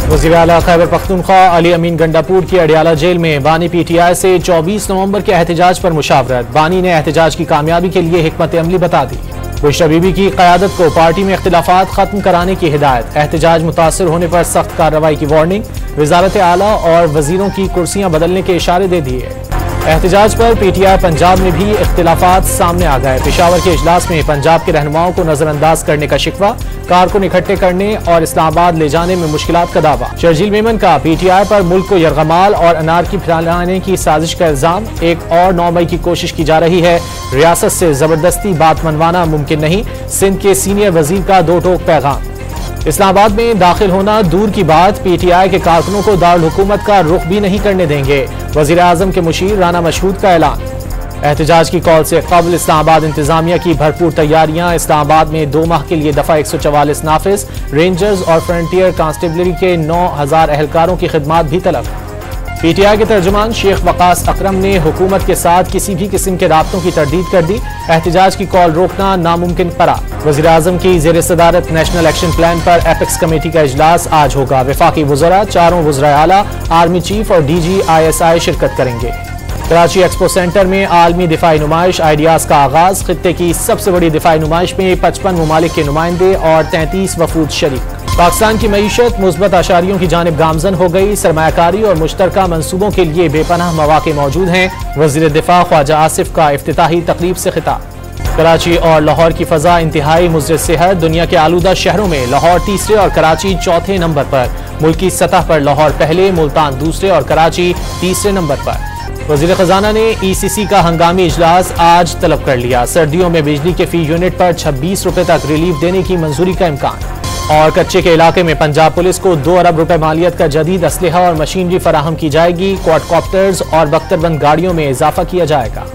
वज़ीर आला खैबर पख्तूनख्वा अली अमीन गंडापुर की अडियाला जेल में बानी PTI से 24 नवंबर के एहतजाज पर मुशावरत। बानी ने एहतजाज की कामयाबी के लिए हिकमत अमली बता दी। बुशरा बीबी की क़यादत को पार्टी में इख्तिलाफात खत्म कराने की हिदायत। एहतजाज मुतासर होने पर सख्त कार्रवाई की वार्निंग। वजारत आला और वजीरों की कुर्सियां बदलने के इशारे दे दिए। एहतजाज पर PTI पंजाब में भी इख्तिलाफात सामने आ गए। पेशावर के इजलास में पंजाब के रहनुमाओं को नजरअंदाज करने का शिकवा, कारकुन इकट्ठे करने और इस्लामाबाद ले जाने में मुश्किलात का दावा। शर्जील मेमन का PTI पर मुल्क को यरगमाल और अनारकी फैलाने की साजिश का इल्जाम। एक और 9 मई की कोशिश की जा रही है। रियासत से जबरदस्ती बात मनवाना मुमकिन नहीं। सिंध के सीनियर वजीर का दो टोक पैगाम। इस्लामाबाद में दाखिल होना दूर की बात, PTI के कारकुनों को दारुल हुकूमत का रुख भी नहीं करने देंगे। वजीर आजम के मुशीर राना मशहूद का ऐलान। एहतजाज की कॉल से कबल इस्लामाबाद इंतजामिया की भरपूर तैयारियां। इस्लामाबाद में 2 माह के लिए दफा 144 नाफिज। रेंजर्स और फ्रंटियर कांस्टेबलरी के 9000 एहलकारों की खिदमात भी तलब। PTI के तर्जुमान शेख वकास अकरम ने हुकूमत के साथ किसी भी किस्म के राब्तों की तरदीद कर दी। एहतजाज की कॉल रोकना नामुमकिन करार। वज़ीर आज़म की ज़ेर सदारत नेशनल एक्शन प्लान पर एपेक्स कमेटी का इजलास आज होगा। वफाकी वज़रा, 4 वज़राए आला, आर्मी चीफ और DG ISI शिरकत करेंगे। कराची एक्सपो सेंटर में आलमी दिफाई नुमाइश आइडियाज का आगाज। खित्ते की सबसे बड़ी दिफाई नुमाइश में 55 ममालिक के नुमाइंदे और 33 वफूद शरीक। पाकिस्तान की मईशत मुस्बत आशारियों की जानिब गामजन हो गई। सरमायाकारी और मुश्तरका मंसूबों के लिए बेपनाह मौके मौजूद हैं। वज़ीर दिफा ख्वाजा आसिफ का इफ्तिताही तकरीब से खिताब। कराची और लाहौर की फजा इंतहाई मुज़र सेहत। दुनिया के आलूदा शहरों में लाहौर तीसरे और कराची चौथे नंबर पर। मुल्की सतह पर लाहौर पहले, मुल्तान दूसरे और कराची तीसरे नंबर पर। वज़ीर खजाना ने ECC का हंगामी इजलास आज तलब कर लिया। सर्दियों में बिजली के फी यूनिट पर 26 रुपए तक रिलीफ देने की मंजूरी का इम्कान। और कच्चे के इलाके में पंजाब पुलिस को 2 अरब रुपए मालियत का जदीद असलहा और मशीनरी फराहम की जाएगी। क्वाडकॉप्टर्स और बख्तरबंद गाड़ियों में इजाफा किया जाएगा।